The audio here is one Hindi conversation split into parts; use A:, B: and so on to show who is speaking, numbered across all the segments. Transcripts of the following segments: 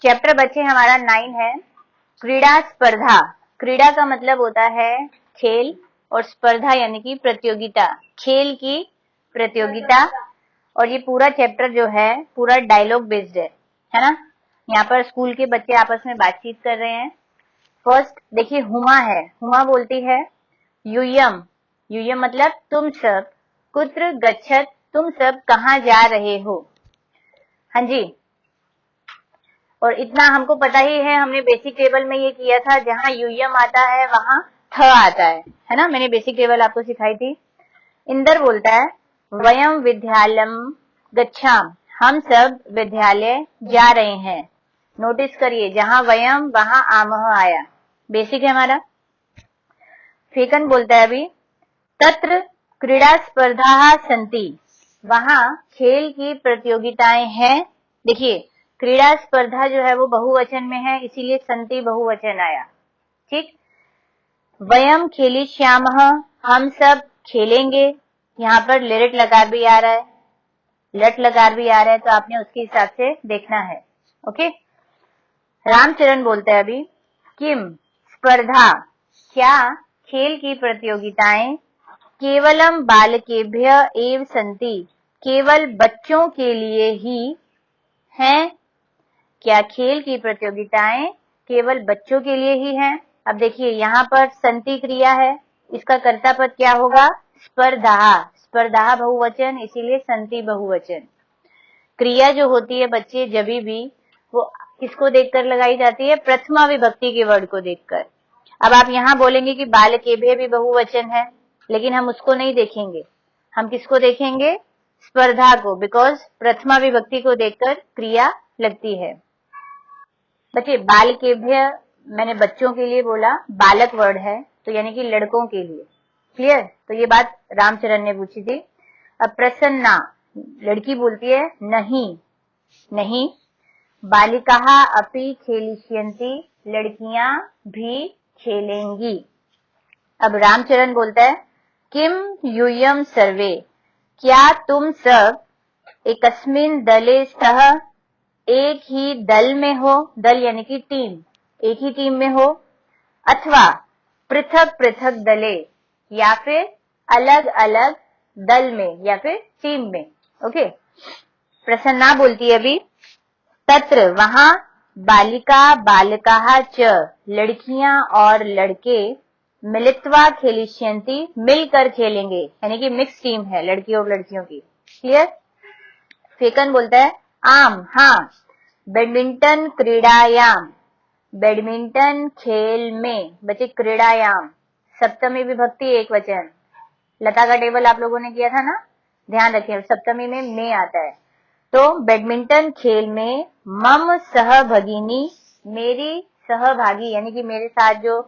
A: चैप्टर बच्चे हमारा 9 है, क्रीड़ा स्पर्धा। क्रीड़ा का मतलब होता है खेल, और स्पर्धा यानी कि प्रतियोगिता, खेल की प्रतियोगिता। और ये पूरा चैप्टर जो है पूरा डायलॉग बेस्ड है ना। यहाँ पर स्कूल के बच्चे आपस में बातचीत कर रहे हैं। फर्स्ट देखिए हुमा है, हुमा बोलती है यूयम, यूयम मतलब तुम सब, कुत्र गच्छत, तुम सब कहाँ जा रहे हो। हाँ जी, और इतना हमको पता ही है, हमने बेसिक टेबल में ये किया था, जहां यूयम आता है वहां थ आता है ना। मैंने बेसिक टेबल आपको सिखाई थी। इंदर बोलता है वयम विद्यालयम गच्छाम, हम सब विद्यालय जा रहे हैं। नोटिस करिए जहां वयम वहां आमह आया, बेसिक है हमारा। फेकन बोलता है अभी तत्र क्रीड़ा स्पर्धा संति, वहां खेल की प्रतियोगिताएं हैं। देखिए क्रीड़ा स्पर्धा जो है वो बहुवचन में है, इसीलिए संति बहुवचन आया। ठीक, वयम खेलिष्यामः, हम सब खेलेंगे। यहाँ पर लिरिट लकार भी आ रहा है, लट लकार भी आ रहा है, तो आपने उसके हिसाब से देखना है। ओके, रामचरण बोलते हैं अभी किम स्पर्धा, क्या खेल की प्रतियोगिताएं केवलम बालकेभ्य एव संति, केवल बच्चों के लिए ही हैं। क्या खेल की प्रतियोगिताएं केवल बच्चों के लिए ही हैं। अब देखिए यहाँ पर संति क्रिया है, इसका कर्ता पद क्या होगा, स्पर्धा, स्पर्धा बहुवचन, इसीलिए संति बहुवचन। क्रिया जो होती है बच्चे जब भी वो किसको देखकर लगाई जाती है, प्रथमा विभक्ति के वर्ड को देखकर। अब आप यहाँ बोलेंगे कि बालकेभ्य भी बहुवचन है, लेकिन हम उसको नहीं देखेंगे, हम किसको देखेंगे, स्पर्धा को, बिकॉज प्रथमा विभक्ति को देखकर क्रिया लगती है। बच्चे बालकेभ्य मैंने बच्चों के लिए बोला, बालक वर्ड है तो यानी कि लड़कों के लिए। क्लियर, तो ये बात रामचरण ने पूछी थी। अब प्रसन्ना, लड़की बोलती है नहीं, नहीं। बालिकाः अपि खेलिष्यन्ति, लड़कियां भी खेलेंगी। अब रामचरण बोलता है किम यूयम सर्वे, क्या तुम सब एकस्मिन् दले स्तः, एक ही दल में हो, दल यानी कि टीम, एक ही टीम में हो, अथवा पृथक पृथक दले, या फिर अलग अलग दल में या फिर टीम में। ओके, प्रसन्ना बोलती है अभी तत्र वहां, बालिका बालकाः च, लड़कियां और लड़के, मिलित्वा खेलिष्यन्ति, मिलकर खेलेंगे, यानी कि मिक्स टीम है लड़कियों और लड़कियों की। क्लियर। फेकन बोलता है आम, हाँ। बैडमिंटन क्रीड़ायाम, बैडमिंटन खेल में। बच्चे क्रीड़ायाम सप्तमी विभक्ति एक वचन, लता का टेबल आप लोगों ने किया था ना, ध्यान रखिए सप्तमी में आता है। तो बैडमिंटन खेल में मम सहभगिनी, मेरी सहभागी यानी कि मेरे साथ जो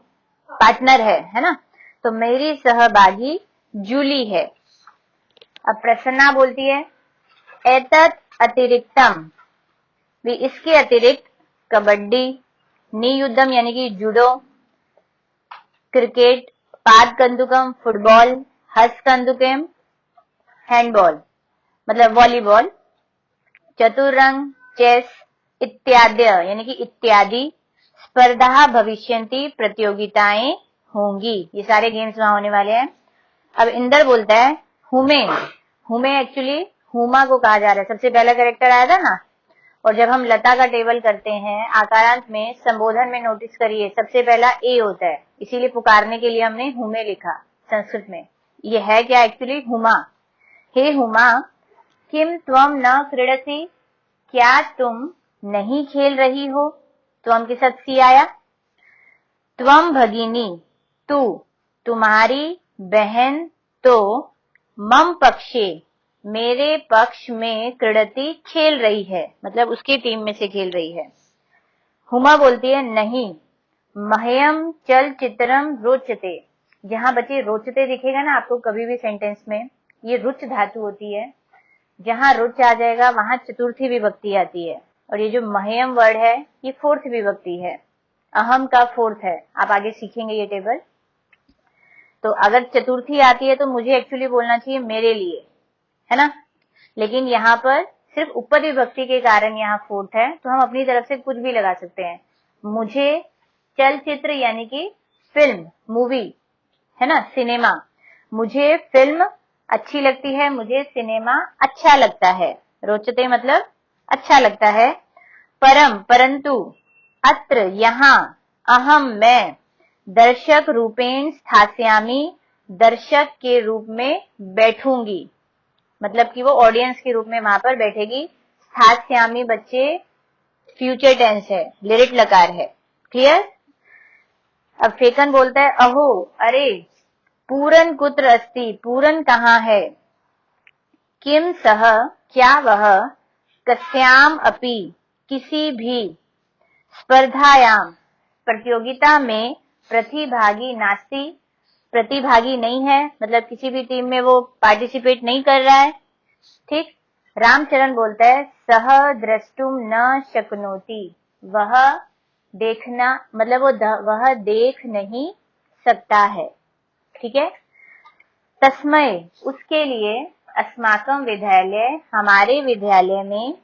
A: पार्टनर है ना, तो मेरी सहभागी जूली है। अब प्रसन्ना बोलती है एतत् अतिरिक्तम, भी इसके अतिरिक्त कबड्डी, नियुद्धम यानी कि जूडो, क्रिकेट, पाद कंदुकम फुटबॉल, हस्त कंदुकम हैंडबॉल मतलब वॉलीबॉल, चतुरंग चेस इत्यादि यानी कि इत्यादि, स्पर्धा भविष्यन्ति, प्रतियोगिताएं होंगी। ये सारे गेम्स वहां होने वाले हैं। अब इंदर बोलता है हुमे, हुमे एक्चुअली हुमा को कहा जा रहा है, सबसे पहला कैरेक्टर आया था ना। और जब हम लता का टेबल करते हैं आकारांत में, संबोधन में नोटिस करिए सबसे पहला ए होता है, इसीलिए पुकारने के लिए हमने हुमे लिखा संस्कृत में। ये है क्या एक्चुअली हुमा। हे हुमा किम त्वम न क्रीडसि, क्या तुम नहीं खेल रही हो, त्वम के साथ सी आया। त्वम भगिनी, तू, तुम्हारी बहन तो, मम पक्षे, मेरे पक्ष में, क्रीडति खेल रही है मतलब उसकी टीम में से खेल रही है। हुमा बोलती है नहीं, मह्यम चलचित्रम रोचते, जहां बच्चे रोचते दिखेगा ना आपको कभी भी सेंटेंस में, ये रुच धातु होती है, जहां रुच आ जाएगा वहां चतुर्थी विभक्ति आती है। और ये जो मह्यम वर्ड है ये फोर्थ विभक्ति है, अहम का फोर्थ है, आप आगे सीखेंगे ये टेबल। तो अगर चतुर्थी आती है तो मुझे एक्चुअली बोलना चाहिए मेरे लिए, है ना, लेकिन यहाँ पर सिर्फ उपपद विभक्ति के कारण यहाँ फोर्थ है, तो हम अपनी तरफ से कुछ भी लगा सकते हैं। मुझे चलचित्र यानी कि फिल्म, मूवी है ना, सिनेमा, मुझे फिल्म अच्छी लगती है, मुझे सिनेमा अच्छा लगता है। रोचते मतलब अच्छा लगता है। परम परंतु, अत्र यहाँ, अहम मैं, दर्शक रूपेण स्थास्यामि, दर्शक के रूप में बैठूंगी, मतलब कि वो ऑडियंस के रूप में वहां पर बैठेगी। स्थास्यामि बच्चे फ्यूचर टेंस है, लिरिट लकार है। क्लियर? अब फेकन बोलता है अहो, अरे, पूरन कुत्र अस्ति, पूरन कहाँ है, किम सह, क्या वह, कस्याम अपि, किसी भी, स्पर्धायाम, प्रतियोगिता में, प्रतिभागी नास्ति, प्रतिभागी नहीं है, मतलब किसी भी टीम में वो पार्टिसिपेट नहीं कर रहा है। ठीक। रामचरण बोलता है सह द्रष्टुम न शक्नोति, वह देखना, मतलब वह देख नहीं सकता है। ठीक है। तस्मय, उसके लिए, अस्माकं विद्यालय, हमारे विद्यालय में,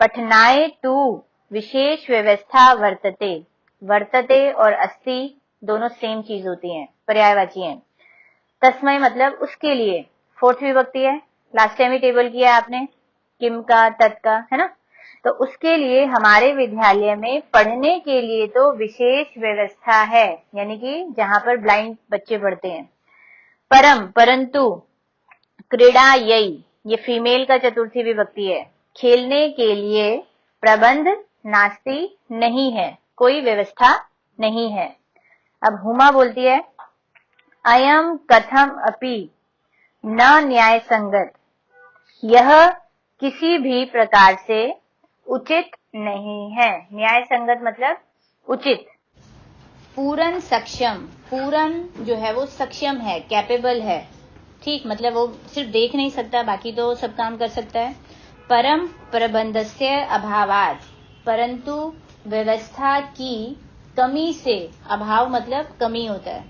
A: पठनाय तु, विशेष व्यवस्था वर्तते। वर्तते और अस्ति दोनों सेम चीज होती हैं, पर्यायवाची हैं। तस्मय मतलब उसके लिए, फोर्थ विभक्ति है, लास्ट टाइम ही टेबल किया आपने, किम का, तत् का, है ना। तो उसके लिए, हमारे विद्यालय में पढ़ने के लिए तो विशेष व्यवस्था है, यानी कि जहां पर ब्लाइंड बच्चे पढ़ते हैं। परम परंतु, क्रीड़ा यई, ये फीमेल का चतुर्थी विभक्ति है, खेलने के लिए, प्रबंध नास्ति नहीं है, कोई व्यवस्था नहीं है। अब हुमा बोलती है अयम कथम अपि न न्याय संगत, यह किसी भी प्रकार से उचित नहीं है। न्याय संगत मतलब उचित। पूरन सक्षम, पूरन जो है वो सक्षम है, कैपेबल है। ठीक, मतलब वो सिर्फ देख नहीं सकता, बाकी तो सब काम कर सकता है। परम प्रबंधस्य अभावात्, परंतु व्यवस्था की कमी से, अभाव मतलब कमी होता है,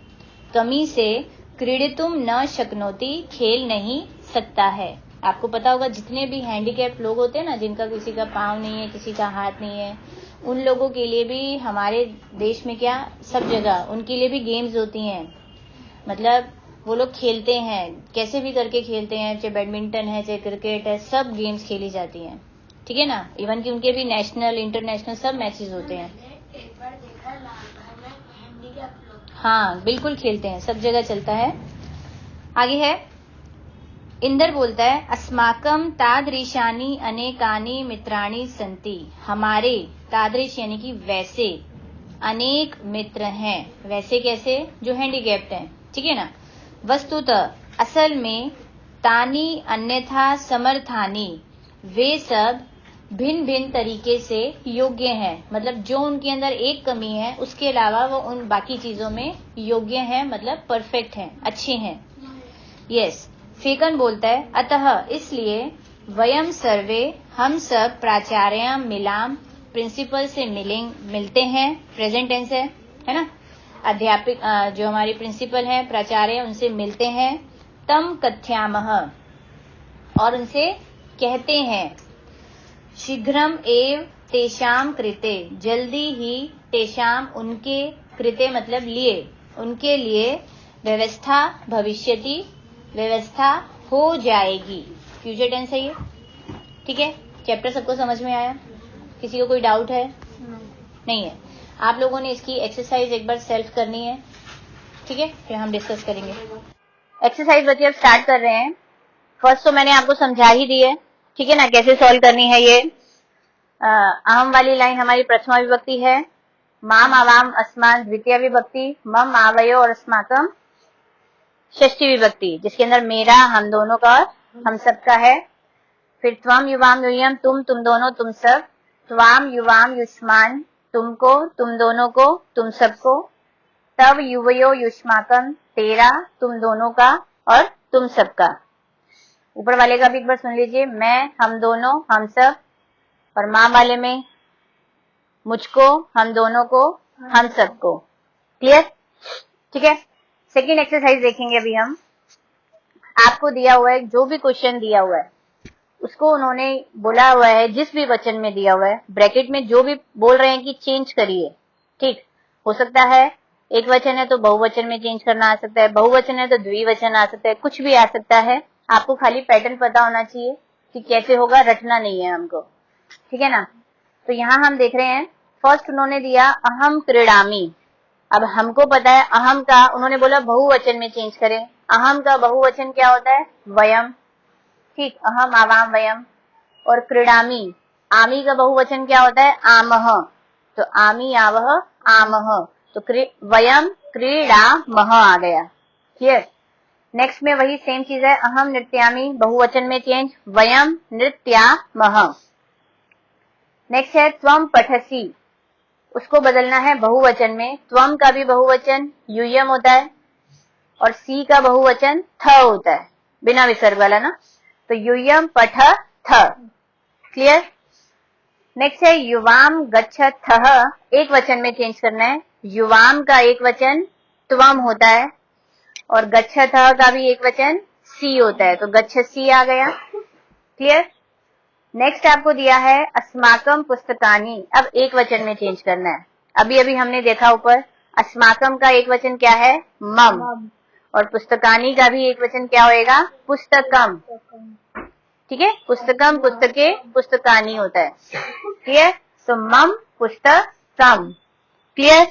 A: कमी से, क्रीडितुम न शक्नोति, खेल नहीं सकता है। आपको पता होगा जितने भी हैंडीकैप लोग होते हैं ना, जिनका किसी का पाँव नहीं है, किसी का हाथ नहीं है, उन लोगों के लिए भी हमारे देश में क्या, सब जगह उनके लिए भी गेम्स होती हैं। मतलब वो लोग खेलते हैं, कैसे भी करके खेलते हैं, चाहे बैडमिंटन है, चाहे क्रिकेट है, सब गेम्स खेली जाती हैं। ठीक है ना। इवन कि उनके भी नेशनल, इंटरनेशनल सब मैचेस होते हैं। हाँ, बिल्कुल खेलते हैं, सब जगह चलता है। आगे है, इंदर बोलता है अस्माकम तादृशानि अनेकानि मित्राणि सन्ति, हमारे, तादृश यानी कि वैसे, अनेक मित्र हैं। वैसे कैसे, जो हैंडीकैप्ड हैं। ठीक है ना। वस्तुतः, असल में, तानी अन्यथा समर्थानी, वे सब भिन्न भिन्न तरीके से योग्य हैं, मतलब जो उनके अंदर एक कमी है उसके अलावा वो उन बाकी चीजों में योग्य हैं, मतलब परफेक्ट हैं, अच्छे हैं। यस। फेकन बोलता है अतः, इसलिए, वयम सर्वे, हम सब, प्राचार्याम मिलाम, प्रिंसिपल से मिलते हैं, प्रेजेंट टेंस है ना। अध्यापक जो हमारी प्रिंसिपल है, प्राचार्य, उनसे मिलते हैं। तम कथ्यामः, और उनसे कहते हैं। शीघ्रम एव तेषाम कृते, जल्दी ही, तेषाम उनके, कृते मतलब लिए, उनके लिए, व्यवस्था भविष्यति, व्यवस्था हो जाएगी। फ्यूचर टेंस है ये। ठीक है। चैप्टर सबको समझ में आया? किसी को कोई डाउट है? नहीं है। आप लोगों ने इसकी एक्सरसाइज एक बार सेल्फ करनी है। ठीक है, फिर हम डिस्कस करेंगे। एक्सरसाइज बच्चे अब स्टार्ट कर रहे हैं। फर्स्ट तो मैंने आपको समझा ही दी है, ठीक है ना, कैसे सॉल्व करनी है ये। अहम वाली लाइन हमारी प्रथमा विभक्ति है, माम आवाम अस्मान द्वितीय विभक्ति, मम आवयो और अस्माकम षष्ठी विभक्ति, जिसके अंदर मेरा, हम दोनों का, हम सबका है। फिर त्वम युवाम यूयम, तुम दोनों, तुम सब। त्वाम युवाम युष्मान, तुमको, तुम दोनों को, तुम सबको। तव युवयो युष्माकम, तेरा, तुम दोनों का और तुम सबका। ऊपर वाले का भी एक बार सुन लीजिए, मैं, हम दोनों, हम सब, और माँ वाले में मुझको, हम दोनों को, हम सबको। क्लियर? ठीक है। सेकेंड एक्सरसाइज देखेंगे अभी हम। आपको दिया हुआ है, जो भी क्वेश्चन दिया हुआ है, उसको उन्होंने बोला हुआ है, जिस भी वचन में दिया हुआ है, ब्रैकेट में जो भी बोल रहे हैं कि चेंज करिए, ठीक, हो सकता है एक वचन है तो बहुवचन में चेंज करना आ सकता है, बहुवचन है तो द्विवचन आ सकता है, कुछ भी आ सकता है। आपको खाली पैटर्न पता होना चाहिए कि कैसे होगा, रटना नहीं है हमको, ठीक है ना। तो यहाँ हम देख रहे हैं, फर्स्ट उन्होंने दिया अहम क्रीडामी। अब हमको पता है अहम का, उन्होंने बोला बहुवचन में चेंज करें। अहम का बहुवचन क्या होता है? वयम, ठीक, अहम आवाम वयम। और क्रीडामी, आमी का बहुवचन क्या होता है? आमह, तो आमी आवह आमह, तो वयम क्रीडामह आ गया। क्लियर। नेक्स्ट में वही सेम चीज है, अहम नृत्यामी, बहुवचन में चेंज, वयम नृत्यामह। नेक्स्ट है त्वम पठसी, उसको बदलना है बहुवचन में। त्वम का भी बहुवचन यूयम होता है और सी का बहुवचन थ होता है, बिना विसर्ग वाला ना, तो यूयम पठ थ। क्लियर। नेक्स्ट है युवाम गच्छथः, एक वचन में चेंज करना है। युवाम का एक वचन त्वम होता है और गच्छथः का भी एक वचन सी होता है, तो गच्छसी आ गया। क्लियर। नेक्स्ट आपको दिया है अस्माकम पुस्तकानी, अब एक वचन में चेंज करना है। अभी अभी हमने देखा ऊपर, अस्माकम का एक वचन क्या है? मम, और पुस्तकानी का भी एक वचन क्या होएगा? पुस्तकम, ठीक है, पुस्तकम पुस्तके पुस्तकानी होता है। क्लियर। तो मम पुस्तकम। क्लियर।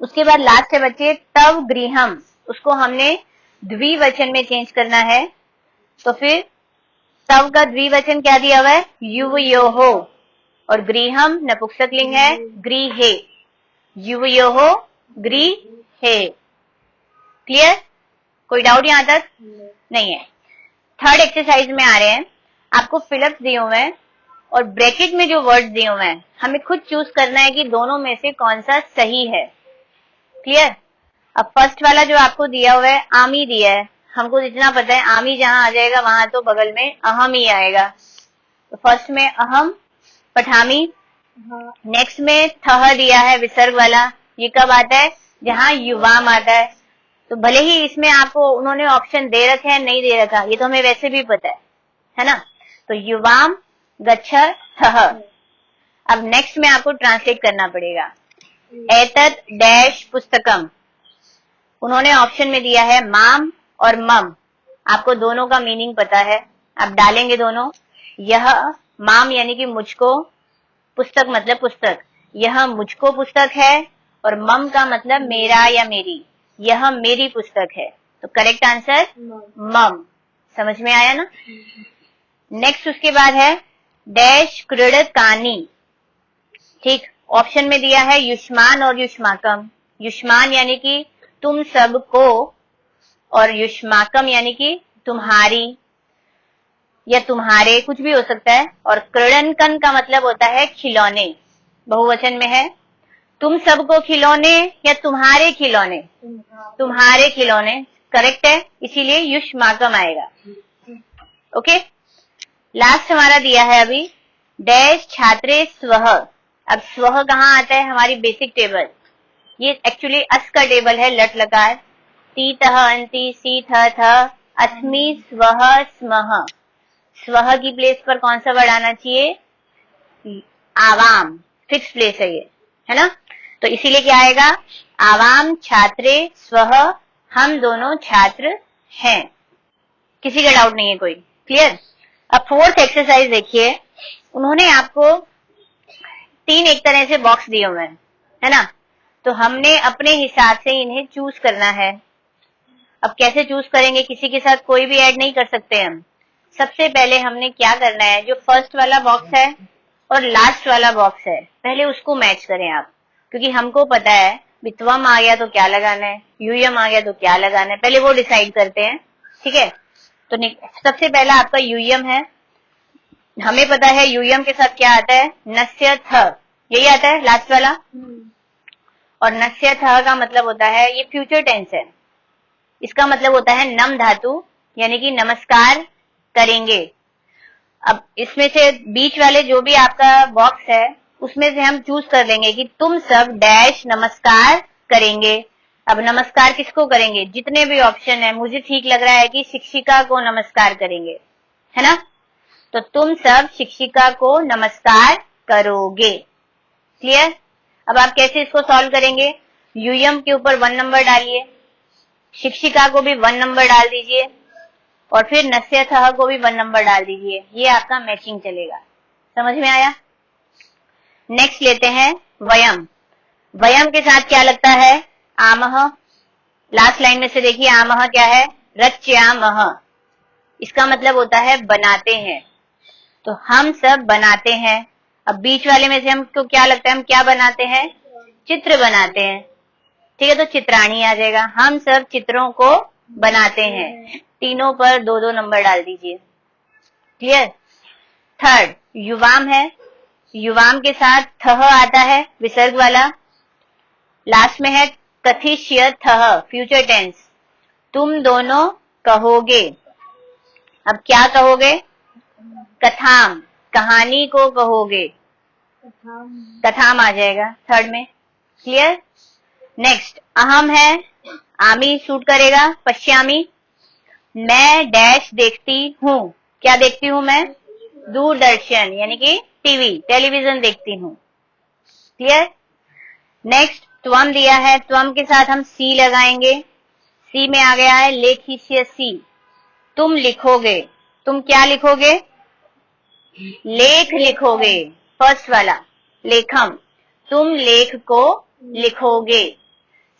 A: उसके बाद लास्ट है बच्चे तव गृहम, उसको हमने द्विवचन में चेंज करना है। तो फिर तव का द्विवचन क्या दिया हुआ है? युवयोहो, और गृहम नपुंसकलिंग है, गृहे, युवयोहो गृहे। क्लियर। कोई डाउट यहां तक? नहीं है। थर्ड एक्सरसाइज में आ रहे हैं, आपको फिलअप्स दिए हुए हैं और ब्रैकेट में जो वर्ड्स दिए हुए हैं हमें खुद चूज करना है कि दोनों में से कौन सा सही है। क्लियर। अब फर्स्ट वाला जो आपको दिया हुआ है, आमी दिया है, हमको जितना पता है आमी जहां आ जाएगा वहां तो बगल में अहम ही आएगा, तो फर्स्ट में अहम पठामी। नेक्स्ट में थह दिया है विसर्ग वाला, ये कब आता है? जहां युवाम आता है। तो भले ही इसमें आपको उन्होंने ऑप्शन दे रखे हैं, नहीं दे रखा, ये तो हमें वैसे भी पता है ना। तो युवाम गच्छथः। अब नेक्स्ट में आपको ट्रांसलेट करना पड़ेगा, एतत् डैश पुस्तकम, उन्होंने ऑप्शन में दिया है माम और मम, आपको दोनों का मीनिंग पता है, आप डालेंगे दोनों। यह माम यानी कि मुझको, पुस्तक मतलब पुस्तक, यह मुझको पुस्तक है, और मम का मतलब मेरा या मेरी, यह मेरी पुस्तक है। तो करेक्ट आंसर मम। समझ में आया ना। नेक्स्ट उसके बाद है डैश क्रीडकानी, ठीक, ऑप्शन में दिया है युष्मान और युष्माकम। युष्मान यानी कि तुम सबको, और युष्माकम यानी कि तुम्हारी या तुम्हारे, कुछ भी हो सकता है। और क्रीडनकन का मतलब होता है खिलौने, बहुवचन में है। तुम सबको खिलौने या तुम्हारे खिलौने? तुम्हारे खिलौने, करेक्ट है, इसीलिए युष्माकम आएगा। ओके। लास्ट हमारा दिया है अभी डैश छात्रे स्वः। अब स्वः कहाँ आता है? हमारी बेसिक टेबल, ये एक्चुअली अस का टेबल है, लट लकार, ती तह अंति सी थ थ अस्मि स्वः स्मः। स्वः की प्लेस पर कौन सा वर्ड आना चाहिए? आवाम, फिक्स प्लेस है ये, है ना। तो इसीलिए क्या आएगा? आवाम छात्रे स्वः, हम दोनों छात्र हैं। किसी का डाउट नहीं है कोई? क्लियर। अब फोर्थ एक्सरसाइज देखिए, उन्होंने आपको 3 एक तरह से बॉक्स दिए हुए हैं, है ना। तो हमने अपने हिसाब से इन्हें चूज करना है। अब कैसे चूज करेंगे? किसी के साथ कोई भी ऐड नहीं कर सकते हम। सबसे पहले हमने क्या करना है, जो फर्स्ट वाला बॉक्स है और लास्ट वाला बॉक्स है, पहले उसको मैच करें आप, क्योंकि हमको पता है वित्वम आ गया तो क्या लगाना है, यूयम आ गया तो क्या लगाना है, पहले वो डिसाइड करते हैं। ठीक है। तो सबसे पहला आपका यूयम है, हमें पता है यूयम के साथ क्या आता है? नस्य थ, यही आता है लास्ट वाला। और नस्य थ का मतलब होता है, ये फ्यूचर टेंस है, इसका मतलब होता है नम धातु, यानी कि नमस्कार करेंगे। अब इसमें से बीच वाले जो भी आपका बॉक्स है उसमें से हम चूज कर लेंगे कि तुम सब डैश नमस्कार करेंगे। अब नमस्कार किसको करेंगे? जितने भी ऑप्शन है, मुझे ठीक लग रहा है कि शिक्षिका को नमस्कार करेंगे, है ना। तो तुम सब शिक्षिका को नमस्कार करोगे। क्लियर? अब आप कैसे इसको सॉल्व करेंगे? यूयम के ऊपर 1 नंबर डालिए, शिक्षिका को भी 1 नंबर डाल दीजिए और फिर नस्यथः को भी 1 नंबर डाल दीजिए। ये आपका मैचिंग चलेगा। समझ में आया? नेक्स्ट लेते हैं वयम। वयम के साथ क्या लगता है? आमह। लास्ट लाइन में से देखिए, आमह क्या है? रच्यामह। इसका मतलब होता है बनाते हैं। तो हम सब बनाते हैं। अब बीच वाले में से हमको क्या लगता है? हम क्या बनाते हैं? चित्र बनाते हैं। ठीक है, तो चित्राणी आ जाएगा। हम सब चित्रों को बनाते हैं। तीनों पर 2-2 नंबर डाल दीजिए। क्लियर? थर्ड युवाम है। युवाम के साथ थह आता है, विसर्ग वाला। लास्ट में है कथिष्यथः, फ्यूचर टेंस। तुम दोनों कहोगे। अब क्या कहोगे? कथाम, कहानी को कहोगे। कथाम आ जाएगा थर्ड में। क्लियर? नेक्स्ट अहम है, आमी सूट करेगा। पश्यामी, मैं डैश देखती हूँ। क्या देखती हूँ मैं? दूरदर्शन यानी कि टीवी, टेलीविजन देखती हूँ। क्लियर? नेक्स्ट त्वम दिया है, त्वम के साथ हम सी लगाएंगे। सी में आ गया है लेखिष्यसि, तुम लिखोगे। तुम क्या लिखोगे? लेख लिखोगे। फर्स्ट वाला लेखम, तुम लेख को लिखोगे।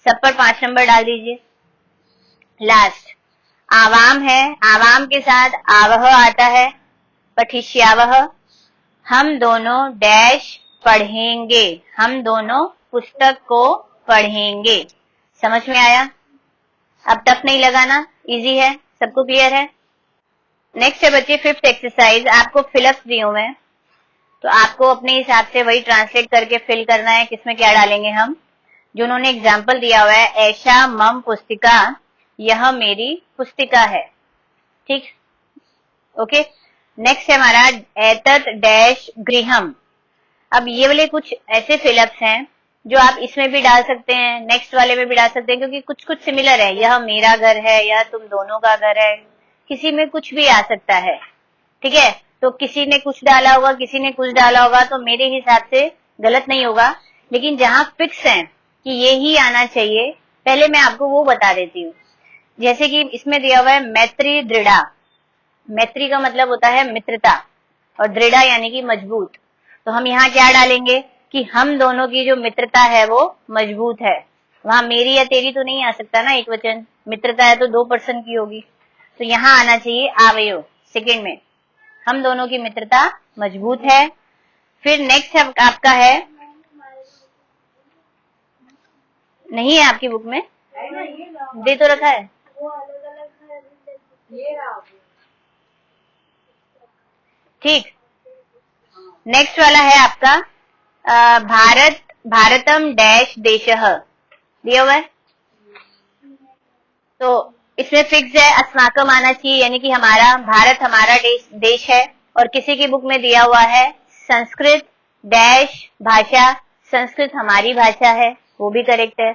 A: सब पर 5 नंबर डाल दीजिए। लास्ट आवाम है, आवाम के साथ आवह आता है, पठिष्यावह। हम दोनों डैश पढ़ेंगे। हम दोनों पुस्तक को पढ़ेंगे। समझ में आया? अब तक नहीं लगाना, इजी है, सबको क्लियर है? नेक्स्ट है बच्चे 5th एक्सरसाइज। आपको फिलअप्स दिए हुए हैं, तो आपको अपने हिसाब से वही ट्रांसलेट करके फिल करना है। किसमें क्या डालेंगे हम? जो उन्होंने एग्जाम्पल दिया हुआ है, ऐशा मम पुस्तिका, यह मेरी पुस्तिका है। ठीक, ओके। नेक्स्ट है हमारा एतत् डैश गृहम। अब ये वाले कुछ ऐसे फिलअप्स हैं जो आप इसमें भी डाल सकते हैं, नेक्स्ट वाले में भी डाल सकते हैं, क्योंकि कुछ कुछ सिमिलर है। यह मेरा घर है, यह तुम दोनों का घर है, किसी में कुछ भी आ सकता है। ठीक है, तो किसी ने कुछ डाला होगा, किसी ने कुछ डाला होगा, तो मेरे हिसाब से गलत नहीं होगा। लेकिन जहां फिक्स है कि ये ही आना चाहिए, पहले मैं आपको वो बता देती हूँ। जैसे कि इसमें दिया हुआ है मैत्री दृढ़ा। मैत्री का मतलब होता है मित्रता, और दृढ़ा यानी कि मजबूत। तो हम यहाँ क्या डालेंगे कि हम दोनों की जो मित्रता है वो मजबूत है। वहां मेरी या तेरी तो नहीं आ सकता ना एक वचन, मित्रता है तो 2 पर्सन की होगी। तो यहाँ आना चाहिए आवयो सेकेंड में, हम दोनों की मित्रता मजबूत है। फिर नेक्स्ट आपका है, नहीं है आपकी बुक में, दे तो रखा है। ठीक, नेक्स्ट वाला है आपका भारत, भारतम डैश देशः दिया हुआ है। तो इसमें फिक्स है अस्माकम आना चाहिए, यानी कि हमारा भारत हमारा देश है। और किसी की बुक में दिया हुआ है संस्कृत डैश भाषा, संस्कृत हमारी भाषा है, वो भी करेक्ट है।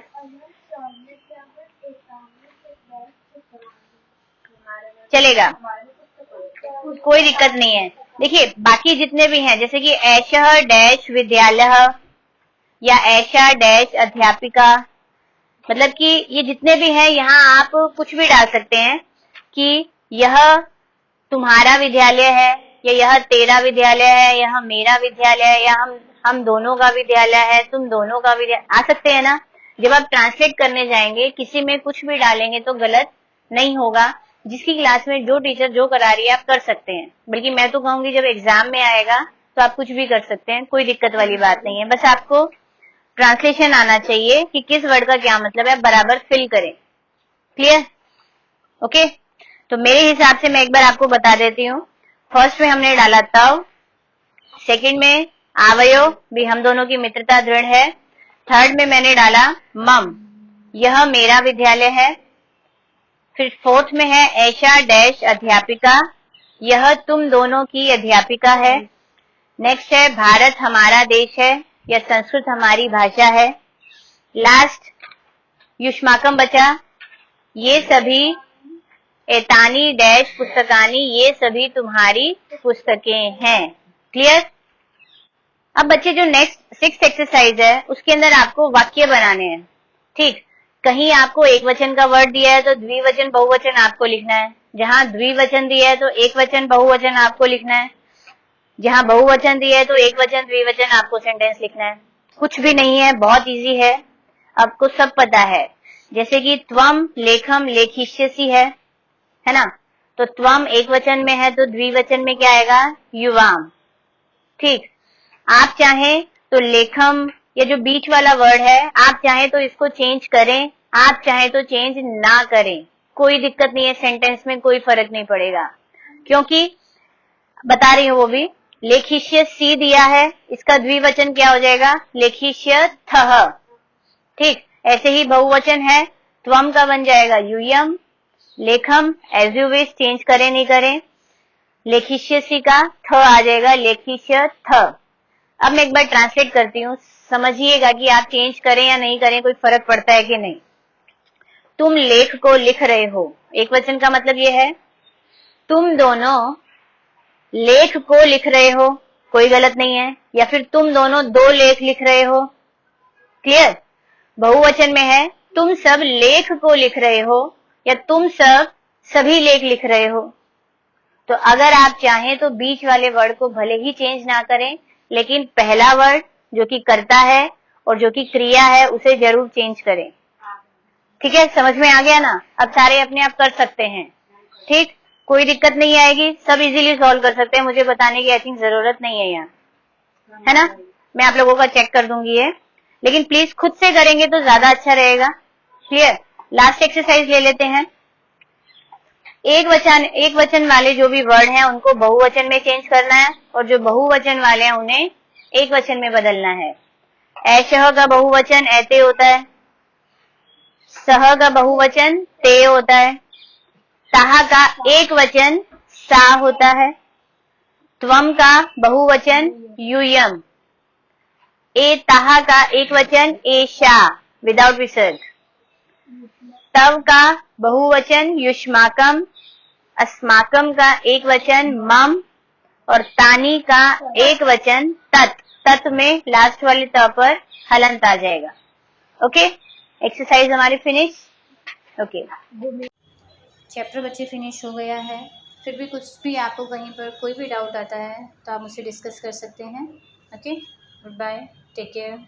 A: चलेगा, कोई दिक्कत नहीं है। देखिए बाकी जितने भी हैं, जैसे कि ऐशः डैश विद्यालय या ऐशा डैश अध्यापिका, मतलब कि ये जितने भी हैं यहाँ आप कुछ भी डाल सकते हैं कि यह तुम्हारा विद्यालय है, या यह तेरा विद्यालय है, यह मेरा विद्यालय है, या हम दोनों का विद्यालय है, तुम दोनों का विद्यालय, आ सकते हैं ना। जब आप ट्रांसलेट करने जाएंगे किसी में कुछ भी डालेंगे तो गलत नहीं होगा। जिसकी क्लास में जो टीचर जो करा रही है आप कर सकते हैं, बल्कि मैं तो कहूंगी जब एग्जाम में आएगा तो आप कुछ भी कर सकते हैं, कोई दिक्कत वाली बात नहीं है। बस आपको ट्रांसलेशन आना चाहिए कि किस वर्ड का क्या मतलब है, बराबर फिल करें। क्लियर? ओके, तो मेरे हिसाब से मैं एक बार आपको बता देती हूँ। फर्स्ट में हमने डाला तव, सेकंड में आवयो भी हम दोनों की मित्रता दृढ़ है, थर्ड में मैंने डाला मम, यह मेरा विद्यालय है, फिर फोर्थ में है ऐशा डैश अध्यापिका, यह तुम दोनों की अध्यापिका है। नेक्स्ट है भारत हमारा देश है, या संस्कृत हमारी भाषा है। लास्ट युष्माकम बचा, ये सभी एतानी डैश पुस्तकानी, ये सभी तुम्हारी पुस्तकें हैं। क्लियर? अब बच्चे जो नेक्स्ट 6th एक्सरसाइज है उसके अंदर आपको वाक्य बनाने हैं। ठीक, कहीं आपको एक वचन का वर्ड दिया है तो द्विवचन बहुवचन आपको लिखना है। जहां द्विवचन दिया है तो एक वचन बहुवचन आपको लिखना है। जहां बहुवचन दिया है तो एक वचन द्विवचन आपको सेंटेंस लिखना है। कुछ भी नहीं है, बहुत इजी है, आपको सब पता है। जैसे कि त्वम लेखम लेखिष्यसि है ना, तो त्वम एक वचन में है तो द्विवचन में क्या आएगा? युवाम। ठीक, आप चाहें तो लेखम, ये जो बीच वाला वर्ड है, आप चाहें तो इसको चेंज करें, आप चाहें तो चेंज ना करें, कोई दिक्कत नहीं है, सेंटेंस में कोई फर्क नहीं पड़ेगा। क्योंकि बता रही हूं वो भी, लेखिष्य सी दिया है, इसका द्विवचन क्या हो जाएगा? लेखिष्य थह। ठीक, ऐसे ही बहुवचन है, त्वम का बन जाएगा यूयम, लेखम एज यू विश, चेंज करें नहीं करें। लेखिष्य सी का थ आ जाएगा लेखिष्य थ। अब मैं एक बार ट्रांसलेट करती हूँ, समझिएगा कि आप चेंज करें या नहीं करें कोई फर्क पड़ता है कि नहीं। तुम लेख को लिख रहे हो, एक वचन का मतलब ये है तुम दोनों लेख को लिख रहे हो, कोई गलत नहीं है। या फिर तुम दोनों दो लेख लिख रहे हो। क्लियर? बहुवचन में है तुम सब लेख को लिख रहे हो या तुम सब सभी लेख लिख रहे हो। तो अगर आप चाहें तो बीच वाले वर्ड को भले ही चेंज ना करें, लेकिन पहला वर्ड जो कि कर्ता है और जो कि क्रिया है उसे जरूर चेंज करें। ठीक है, समझ में आ गया ना? अब सारे अपने आप कर सकते हैं। ठीक, कोई दिक्कत नहीं आएगी, सब इजीली सॉल्व कर सकते हैं, मुझे बताने की आई थिंक जरूरत नहीं है यहाँ, है ना। मैं आप लोगों का चेक कर दूंगी ये, लेकिन प्लीज खुद से करेंगे तो ज्यादा अच्छा रहेगा। क्लियर? लास्ट एक्सरसाइज ले लेते हैं। एक वचन वाले जो भी वर्ड हैं उनको बहुवचन में चेंज करना है और जो बहुवचन वाले हैं उन्हें एक वचन में बदलना है। ऐशह का बहुवचन ऐते होता है, सह का बहुवचन ते होता है, ताहा का एक वचन सा होता है, त्वम का बहुवचन यूयम, ए ताहा का एक वचन एशा विदाउट विसर्ग, तव का बहुवचन युष्माकम, अस्माकम का एक वचन मम और तानी का एक वचन तत्। तत् में लास्ट वाली त पर हलंत आ जाएगा। ओके, एक्सरसाइज हमारी फिनिश। ओके,
B: चैप्टर बच्चे फिनिश हो गया है। फिर भी कुछ भी आपको कहीं पर कोई भी डाउट आता है तो आप मुझसे डिस्कस कर सकते हैं। Okay, goodbye, take care.